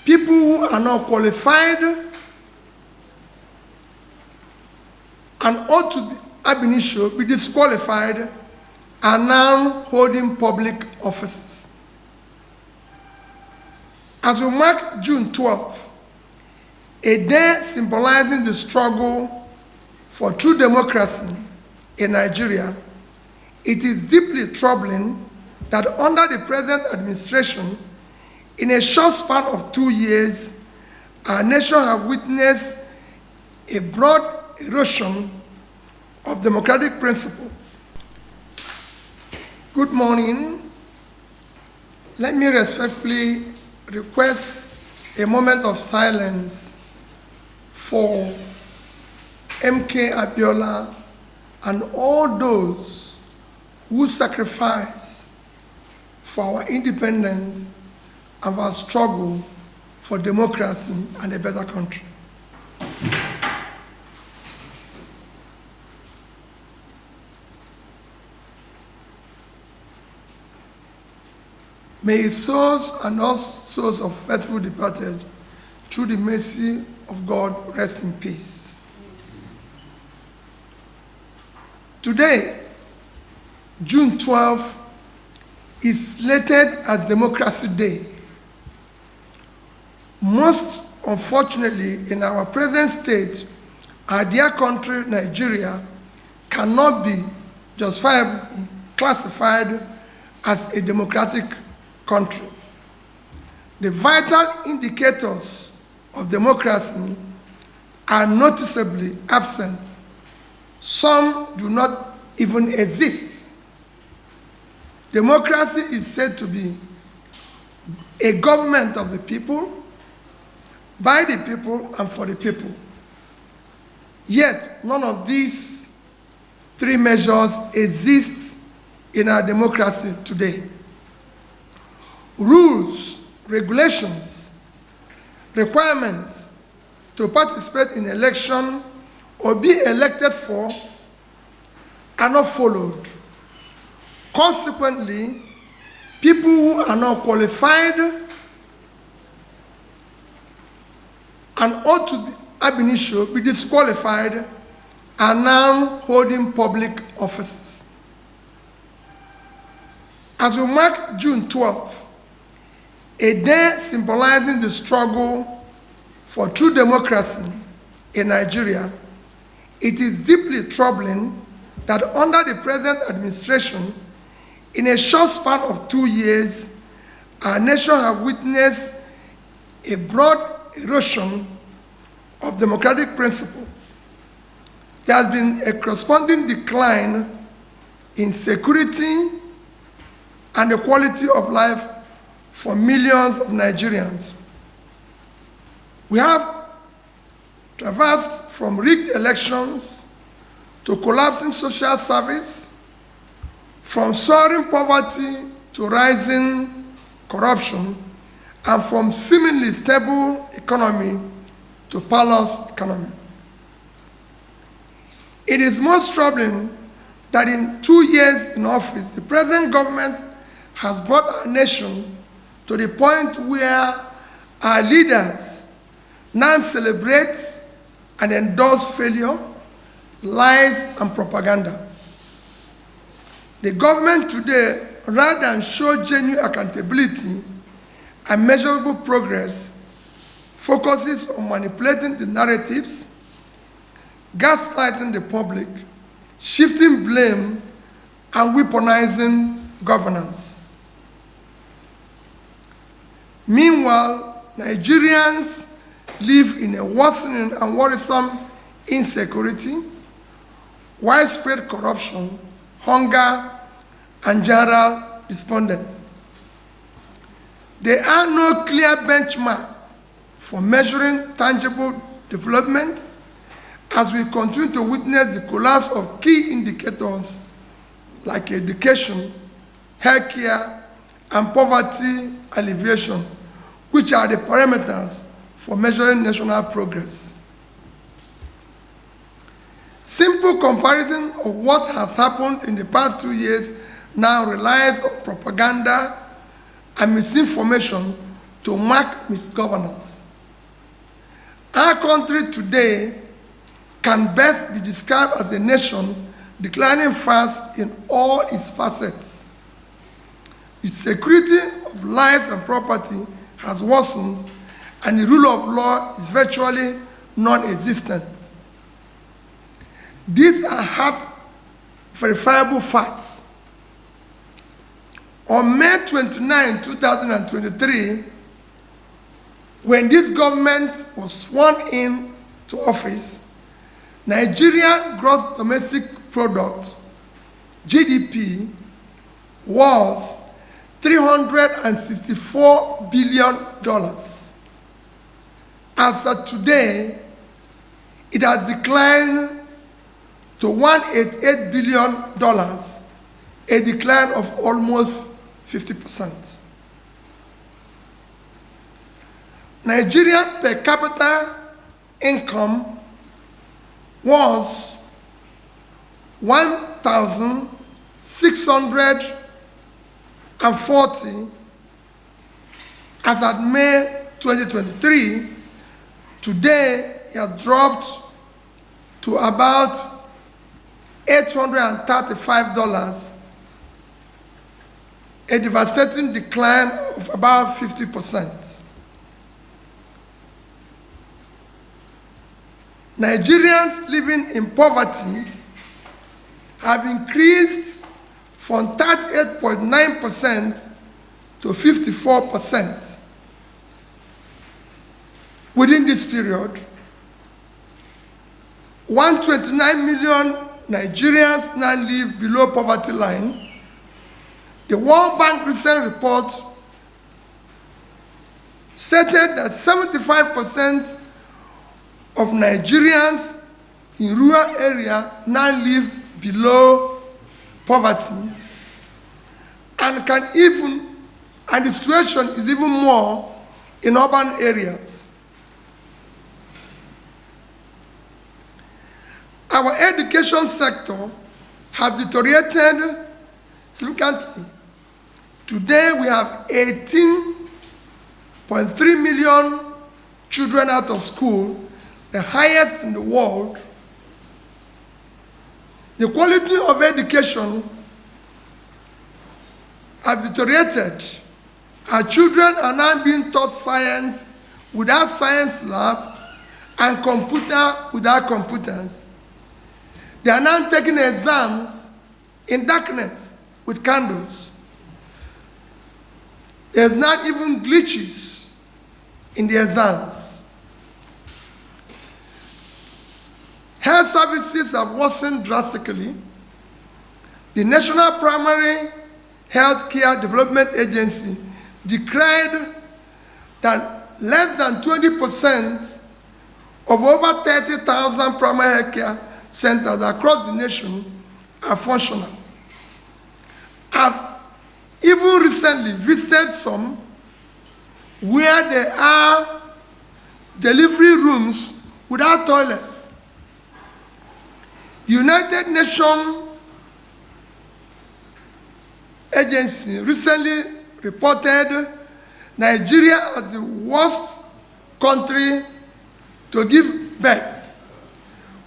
People who are not qualified and ought to be ab initio be disqualified are now holding public offices. As we mark June 12, a day symbolizing the struggle for true democracy in Nigeria, it is deeply troubling that under the present administration, in a short span of 2 years, our nation has witnessed a broad erosion of democratic principles. Good morning. Let me respectfully request a moment of silence for MK Abiola and all those who sacrifice for our independence and our struggle for democracy and a better country. May his souls and all souls of faithful departed, through the mercy of God, rest in peace. Today, June 12, is slated as Democracy Day. Most unfortunately, in our present state, our dear country, Nigeria, cannot be justifiably classified as a democratic country. The vital indicators of democracy are noticeably absent. Some do not even exist. Democracy is said to be a government of the people, by the people, and for the people. Yet, none of these three measures exist in our democracy today. Rules, regulations, requirements to participate in election or be elected for are not followed. Consequently, people who are not qualified and ought to be ab initio be disqualified are now holding public offices. As we mark June 12, a day symbolizing the struggle for true democracy in Nigeria, it is deeply troubling that under the present administration, in a short span of 2 years, our nation has witnessed a broad erosion of democratic principles. There has been a corresponding decline in security and the quality of life for millions of Nigerians. We have traversed from rigged elections to collapsing social service, from soaring poverty to rising corruption, and from seemingly stable economy to parlous economy. It is most troubling that in 2 years in office, the present government has brought our nation to the point where our leaders now celebrate and endorse failure, lies, and propaganda. The government today, rather than show genuine accountability and measurable progress, focuses on manipulating the narratives, gaslighting the public, shifting blame, and weaponizing governance. Meanwhile, Nigerians live in a worsening and worrisome insecurity, widespread corruption, hunger, and general despondency. There are no clear benchmarks for measuring tangible development as we continue to witness the collapse of key indicators like education, healthcare, and poverty alleviation, which are the parameters for measuring national progress. Simple comparison of what has happened in the past 2 years now relies on propaganda and misinformation to mark misgovernance. Our country today can best be described as a nation declining fast in all its facets. The security of lives and property has worsened, and the rule of law is virtually non-existent. These are hard, verifiable facts. On May 29, 2023, when this government was sworn in to office, Nigerian gross domestic product, GDP, was $364 billion. As of today, it has declined to $188 billion, a decline of almost 50%. Nigerian per capita income was $1,640 as at May 2023. Today, it has dropped to about $835, a devastating decline of about 50%. Nigerians living in poverty have increased from 38.9% to 54%. Within this period, 129 million Nigerians now live below poverty line. The World Bank recent report stated that 75% of Nigerians in rural areas now live below poverty, and the situation is even more in urban areas. Our education sector has deteriorated significantly. Today we have 18.3 million children out of school, the highest in the world. The quality of education has deteriorated. Our children are now being taught science without science lab and computer without computers. They are now taking exams in darkness with candles. There's not even glitches in the exams. Health services have worsened drastically. The National Primary Health Care Development Agency declared that less than 20% of over 30,000 primary health care centers across the nation are functional. I've even recently visited some where there are delivery rooms without toilets. The United Nations Agency recently reported Nigeria as the worst country to give birth,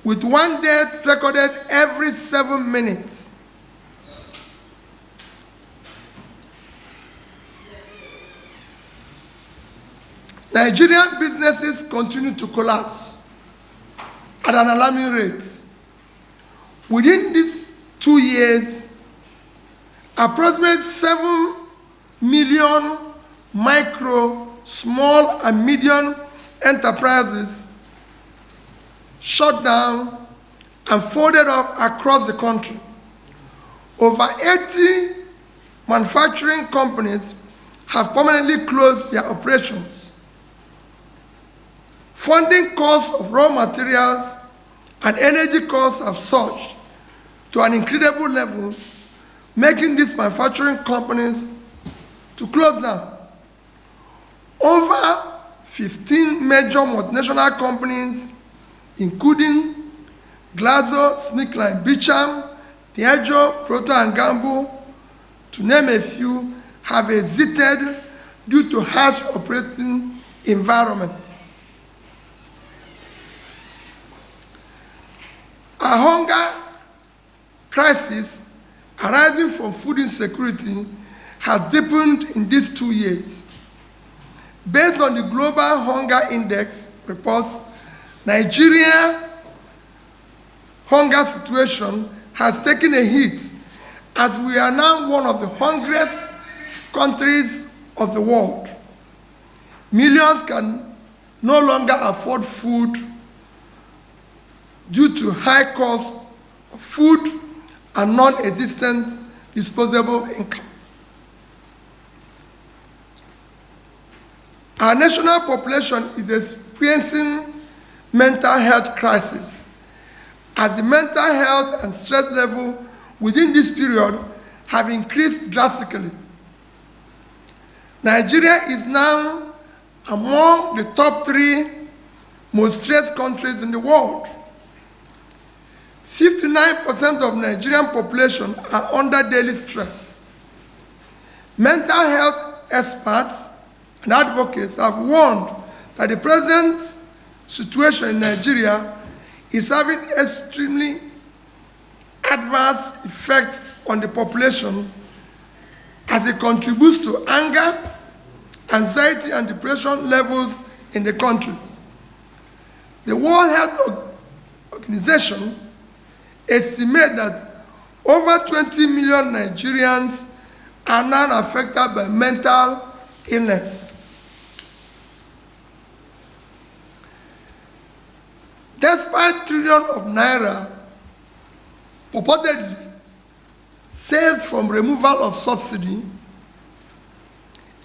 with one death recorded every 7 minutes. Nigerian businesses continue to collapse at an alarming rate. Within these 2 years, approximately 7 million micro, small, and medium enterprises shut down and folded up across the country. Over 80 manufacturing companies have permanently closed their operations. Funding costs of raw materials and energy costs have surged to an incredible level, making these manufacturing companies to close down. Over 15 major multinational companies, including GlaxoSmithKline Beecham, Diageo, Procter & Gamble, to name a few, have exited due to harsh operating environment. A hunger crisis arising from food insecurity has deepened in these 2 years. Based on the Global Hunger Index report, Nigeria's hunger situation has taken a hit, as we are now one of the hungriest countries of the world. Millions can no longer afford food due to high cost of food and non-existent disposable income. Our national population is experiencing mental health crisis, as the mental health and stress level within this period have increased drastically. Nigeria is now among the top 3 most stressed countries in the world. 59% of Nigerian population are under daily stress. Mental health experts and advocates have warned that the present situation in Nigeria is having extremely adverse effect on the population, as it contributes to anger, anxiety, and depression levels in the country. The World Health Organization estimates that over 20 million Nigerians are now affected by mental illness. Despite trillions of naira purportedly saved from removal of subsidy,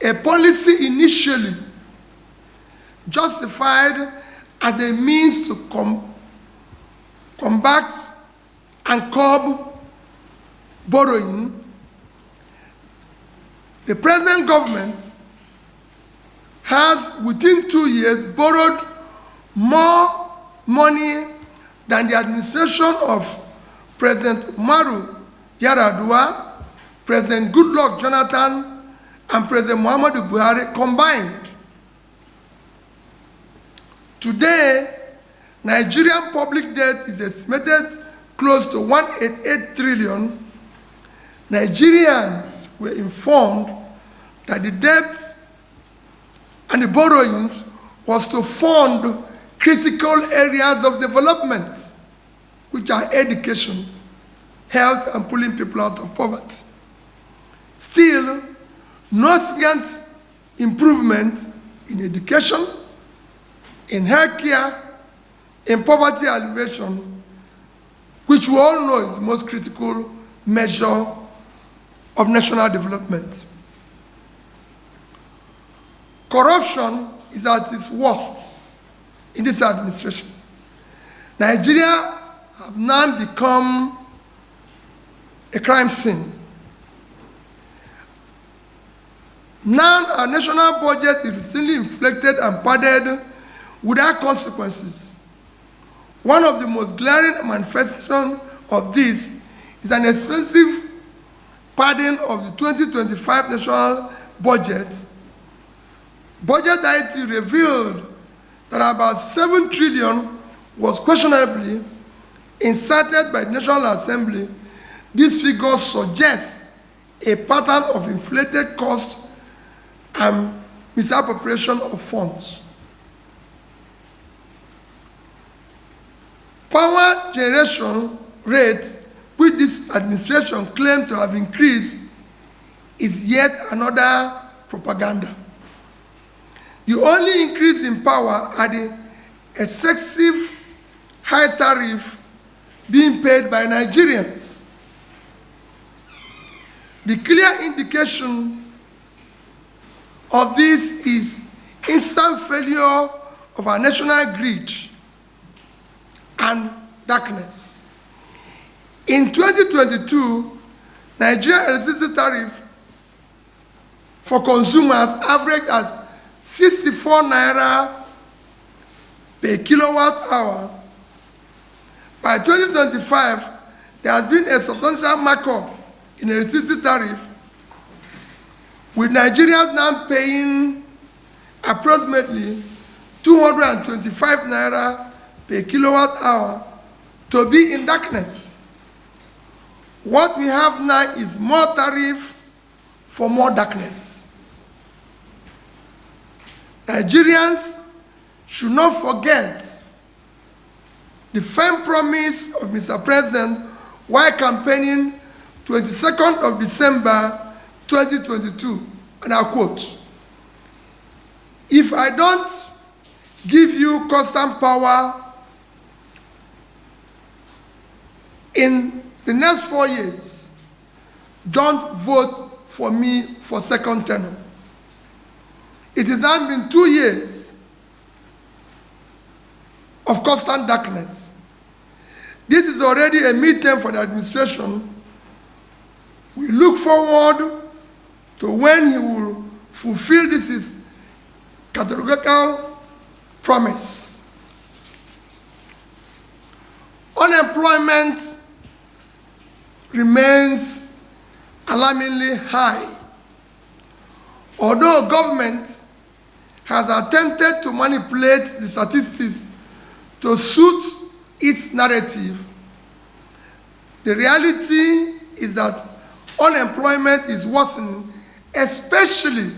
a policy initially justified as a means to combat and curb borrowing, the present government has, within 2 years, borrowed more money than the administration of President Umaru Yar'Adua, President Goodluck Jonathan, and President Muhammadu Buhari combined. Today, Nigerian public debt is estimated close to 188 trillion. Nigerians were informed that the debt and the borrowings was to fund critical areas of development, which are education, health, and pulling people out of poverty. Still, no significant improvement in education, in healthcare, in poverty alleviation, which we all know is the most critical measure of national development. Corruption is at its worst in this administration. Nigeria have now become a crime scene. Now our national budget is recently inflated and padded without consequences. One of the most glaring manifestations of this is an expensive padding of the 2025 national budget. Budget IT revealed that about 7 trillion was questionably inserted by the National Assembly. These figures suggest a pattern of inflated cost and misappropriation of funds. Power generation rate, which this administration claimed to have increased, is yet another propaganda. The only increase in power are the excessive high tariff being paid by Nigerians. The clear indication of this is instant failure of our national grid and darkness. In 2022, Nigerian electricity tariff for consumers averaged as 64 naira per kilowatt hour. By 2025, there has been a substantial markup in electricity tariff, with Nigerians now paying approximately 225 naira per kilowatt hour to be in darkness. What we have now is more tariff for more darkness. Nigerians should not forget the firm promise of Mr. President while campaigning 22nd of December 2022, and I quote, "If I don't give you constant power in the next 4 years, don't vote for me for second tenure." It has now been 2 years of constant darkness. This is already a midterm for the administration. We look forward to when he will fulfill this his categorical promise. Unemployment remains alarmingly high. Although government has attempted to manipulate the statistics to suit its narrative, the reality is that unemployment is worsening, especially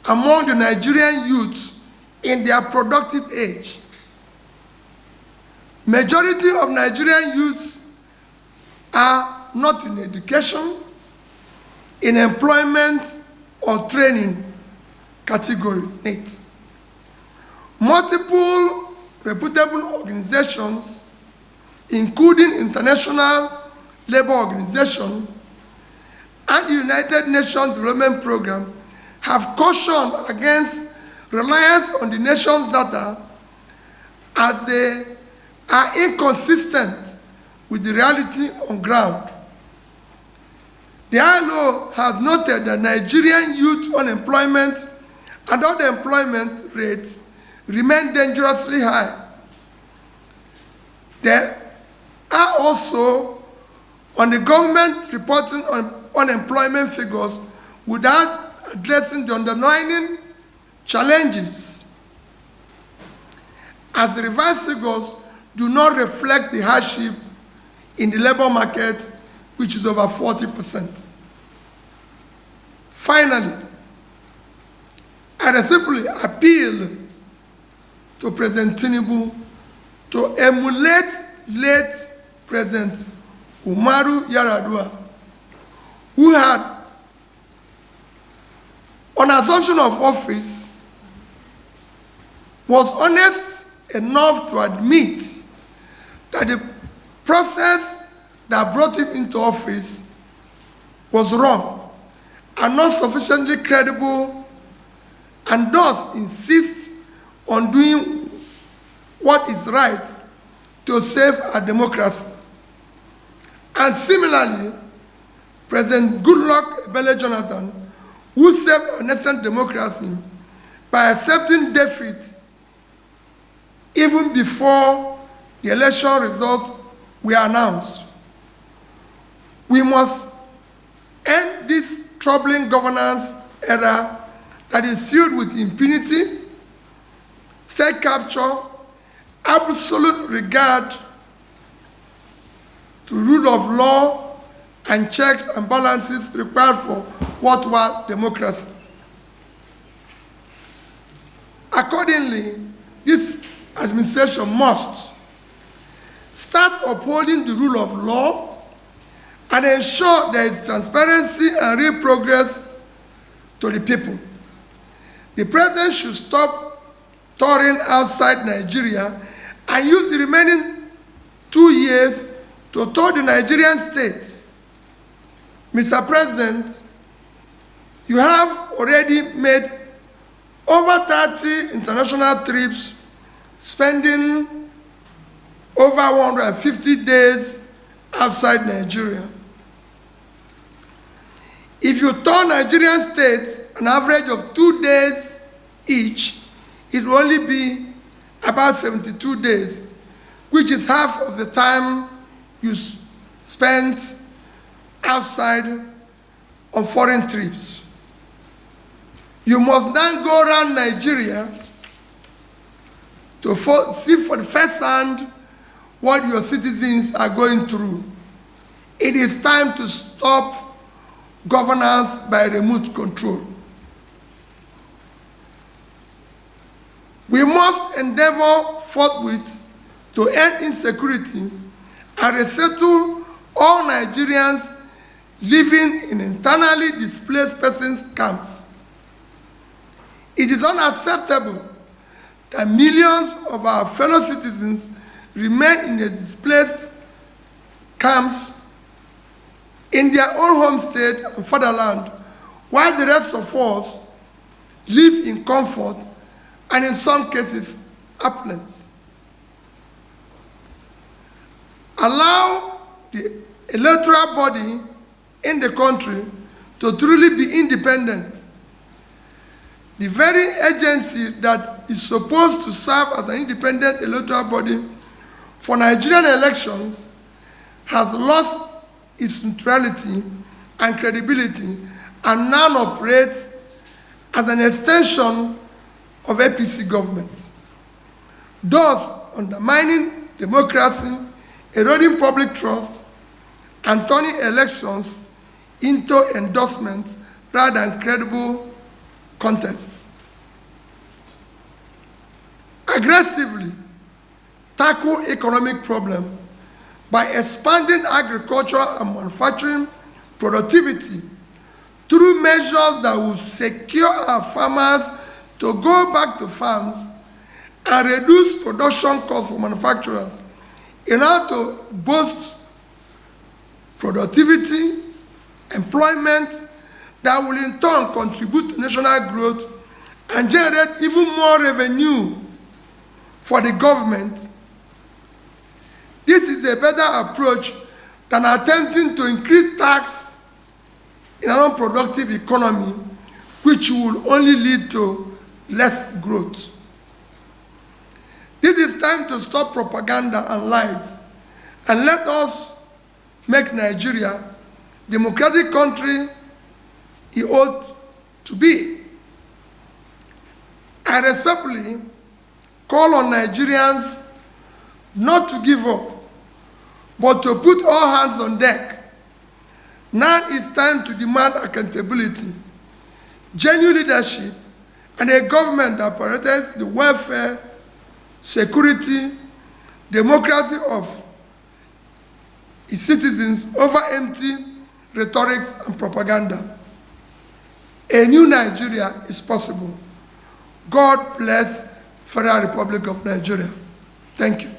among the Nigerian youths in their productive age. Majority of Nigerian youths are not in education, in employment or training category 8. Multiple reputable organizations, including International Labour Organization and the United Nations Development Programme, have cautioned against reliance on the nation's data as they are inconsistent with the reality on ground. The ILO has noted that Nigerian youth unemployment and underemployment rates remain dangerously high. There are also on the government reporting on unemployment figures without addressing the underlying challenges, as the revised figures do not reflect the hardship in the labor market, which is over 40%. Finally, I respectfully appeal to President Tinubu to emulate late President Umaru Yar'Adua, who had, on assumption of office, was honest enough to admit that the process that brought him into office was wrong and not sufficiently credible, and thus insist on doing what is right to save our democracy. And similarly, President Goodluck Ebele Jonathan, who saved our nascent democracy by accepting defeat even before the election results were announced. We must end this troubling governance era that is filled with impunity, state capture, absolute regard to rule of law, and checks and balances required for worthwhile democracy. Accordingly, this administration must start upholding the rule of law and ensure there is transparency and real progress to the people. The president should stop touring outside Nigeria and use the remaining 2 years to tour the Nigerian state. Mr. President, you have already made over 30 international trips, spending over 150 days outside Nigeria. If you tour Nigerian states an average of 2 days each, it will only be about 72 days, which is half of the time you spent outside on foreign trips. You must then go around Nigeria to see for the first hand what your citizens are going through. It is time to stop governance by remote control. We must endeavor forthwith to end insecurity and resettle all Nigerians living in internally displaced persons camps. It is unacceptable that millions of our fellow citizens remain in the displaced camps in their own home state and fatherland, while the rest of us live in comfort and in some cases opulence. Allow the electoral body in the country to truly be independent. The very agency that is supposed to serve as an independent electoral body for Nigerian elections has lost its neutrality and credibility and now operates as an extension of APC government, thus undermining democracy, eroding public trust, and turning elections into endorsements rather than credible contests. Aggressively tackle economic problems by expanding agricultural and manufacturing productivity through measures that will secure our farmers to go back to farms and reduce production costs for manufacturers in order to boost productivity, employment that will in turn contribute to national growth and generate even more revenue for the government. This is a better approach than attempting to increase tax in an unproductive economy, which will only lead to less growth. This is time to stop propaganda and lies, and let us make Nigeria the democratic country it ought to be. I respectfully call on Nigerians not to give up, but to put all hands on deck. Now it's time to demand accountability, genuine leadership, and a government that prioritizes the welfare, security, democracy of its citizens over empty rhetorics and propaganda. A new Nigeria is possible. God bless Federal Republic of Nigeria. Thank you.